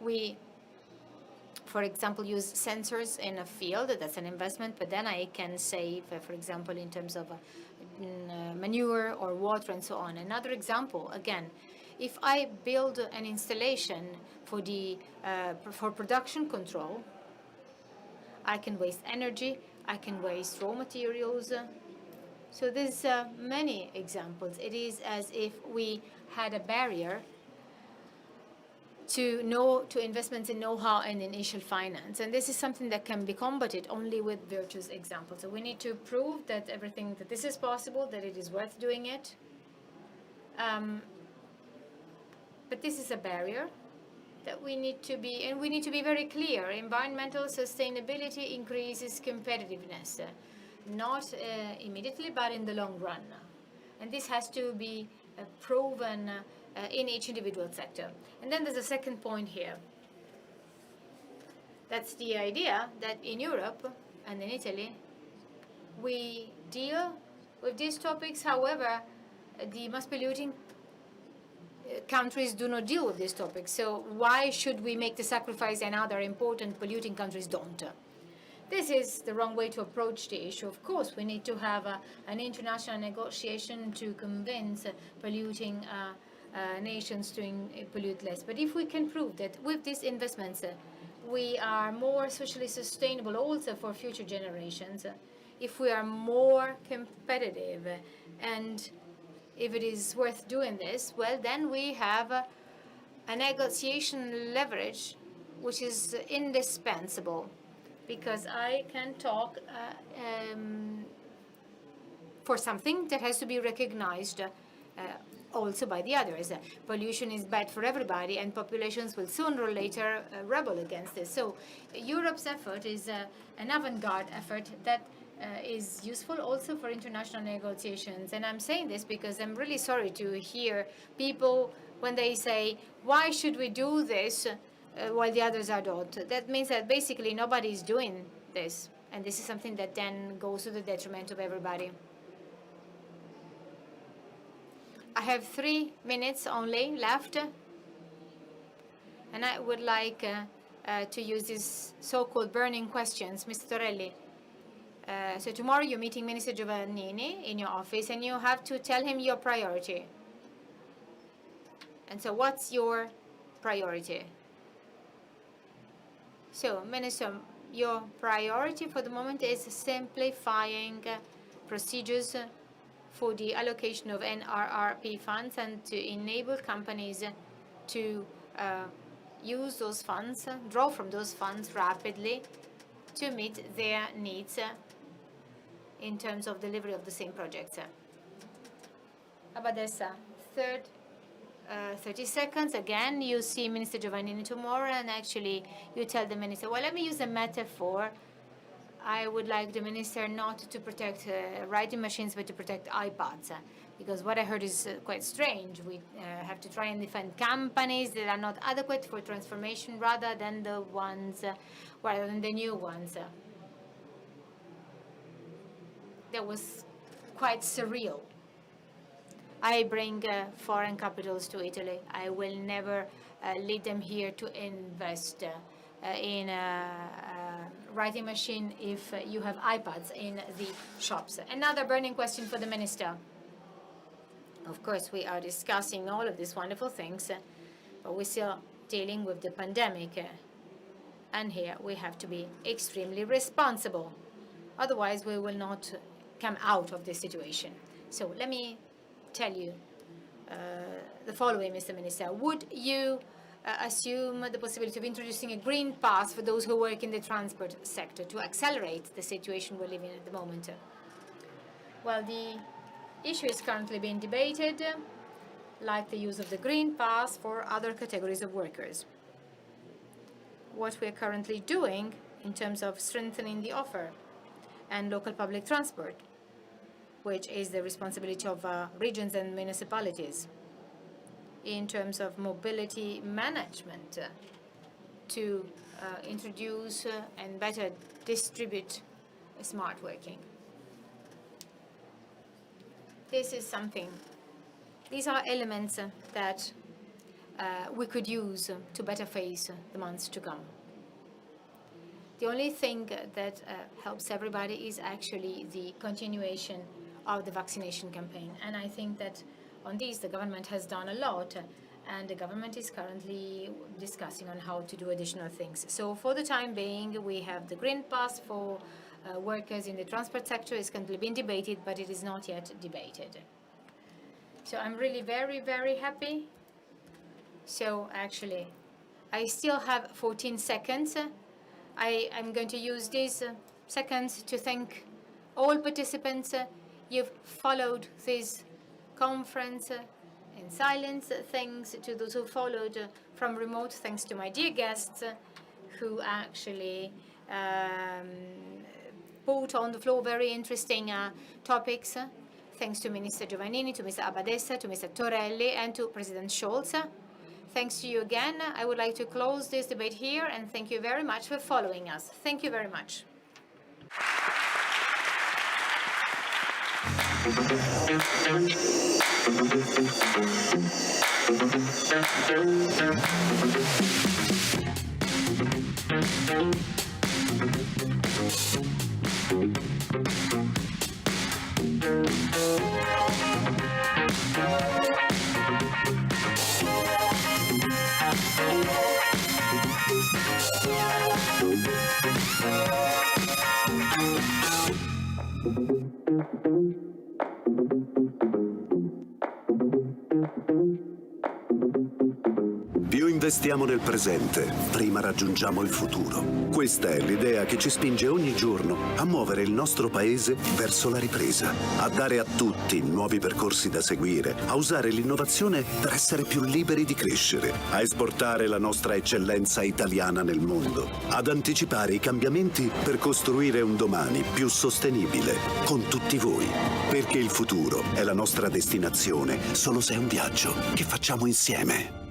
we, for example, use sensors in a field, that's an investment, but then I can save, for example, in terms of manure or water and so on. Another example, again, if I build an installation for production control, I can waste energy, I can waste raw materials. So there's many examples. It is as if we had a barrier to investments in know-how and initial finance. And this is something that can be combated only with virtuous examples. So we need to prove that that this is possible, that it is worth doing it. But this is a barrier that we need to be very clear. Environmental sustainability increases competitiveness, not immediately, but in the long run. And this has to be proven in each individual sector. And then there's a second point here. That's the idea that in Europe and in Italy, we deal with these topics. However, the most polluting countries do not deal with these topics. So why should we make the sacrifice and other important polluting countries don't? This is the wrong way to approach the issue. Of course, we need to have an international negotiation to convince polluting nations to pollute less. But if we can prove that with these investments, we are more socially sustainable also for future generations, if we are more competitive, and if it is worth doing this, well, then we have a negotiation leverage which is indispensable, because I can talk for something that has to be recognized also by the others. Pollution is bad for everybody, and populations will sooner or later rebel against this. So Europe's effort is an avant-garde effort that is useful also for international negotiations. And I'm saying this because I'm really sorry to hear people when they say, why should we do this while the others are not? That means that basically nobody is doing this. And this is something that then goes to the detriment of everybody. I have 3 minutes only left. And I would like to use these so-called burning questions. Mr. Torelli, So tomorrow you're meeting Minister Giovannini in your office, and you have to tell him your priority. And so what's your priority? So, Minister, your priority for the moment is simplifying procedures for the allocation of NRRP funds and to enable companies to use those funds, draw from those funds rapidly to meet their needs in terms of delivery of the same projects. Abbadessa, 30 seconds. Again, you see Minister Giovannini tomorrow, and actually you tell the minister, well, let me use a metaphor. I would like the minister not to protect writing machines, but to protect iPads. Because what I heard is quite strange. We have to try and defend companies that are not adequate for transformation rather than the new ones. That was quite surreal. I bring foreign capitals to Italy. I will never lead them here to invest in a writing machine if you have iPads in the shops. Another burning question for the minister. Of course, we are discussing all of these wonderful things, but we're still dealing with the pandemic. And here we have to be extremely responsible. Otherwise, we will not come out of this situation. So let me tell you the following, Mr. Minister. Would you assume the possibility of introducing a green pass for those who work in the transport sector to accelerate the situation we're living in at the moment? Well, the issue is currently being debated, like the use of the green pass for other categories of workers. What we're currently doing in terms of strengthening the offer and local public transport, which is the responsibility of regions and municipalities, in terms of mobility management to introduce and better distribute smart working. This is something. These are elements that we could use to better face the months to come. The only thing that helps everybody is actually the continuation of the vaccination campaign. And I think that on this, the government has done a lot, and the government is currently discussing on how to do additional things. So for the time being, we have the green pass for workers in the transport sector is currently being debated, but it is not yet debated. So I'm really very, very happy. So actually, I still have 14 seconds. I'm going to use these seconds to thank all participants. You've followed this conference in silence. Thanks to those who followed from remote. Thanks to my dear guests who actually put on the floor very interesting topics. Thanks to Minister Giovannini, to Mr. Abbadessa, to Mr. Torelli, and to President Scholz. Thanks to you again. I would like to close this debate here, and thank you very much for following us. Thank you very much. Più investiamo nel presente, prima raggiungiamo il futuro. Questa è l'idea che ci spinge ogni giorno a muovere il nostro paese verso la ripresa, a dare a tutti nuovi percorsi da seguire, a usare l'innovazione per essere più liberi di crescere, a esportare la nostra eccellenza italiana nel mondo, ad anticipare i cambiamenti per costruire un domani più sostenibile con tutti voi. Perché il futuro è la nostra destinazione, solo se è un viaggio che facciamo insieme.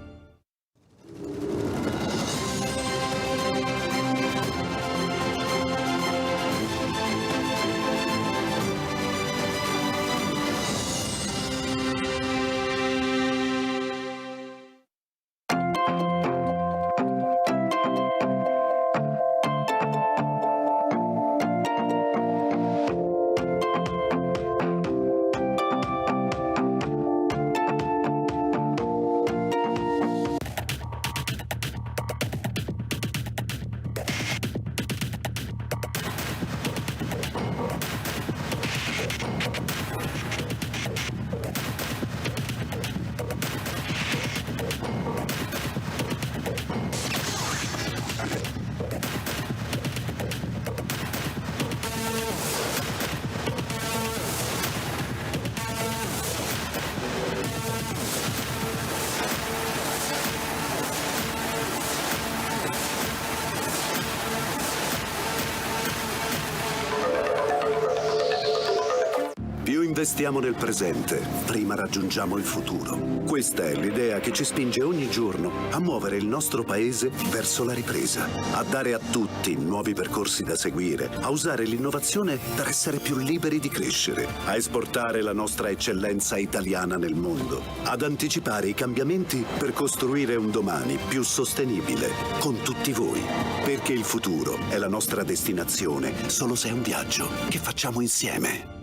Investiamo nel presente, prima raggiungiamo il futuro. Questa è l'idea che ci spinge ogni giorno a muovere il nostro paese verso la ripresa, a dare a tutti nuovi percorsi da seguire, a usare l'innovazione per essere più liberi di crescere, a esportare la nostra eccellenza italiana nel mondo, ad anticipare i cambiamenti per costruire un domani più sostenibile con tutti voi. Perché il futuro è la nostra destinazione, solo se è un viaggio che facciamo insieme.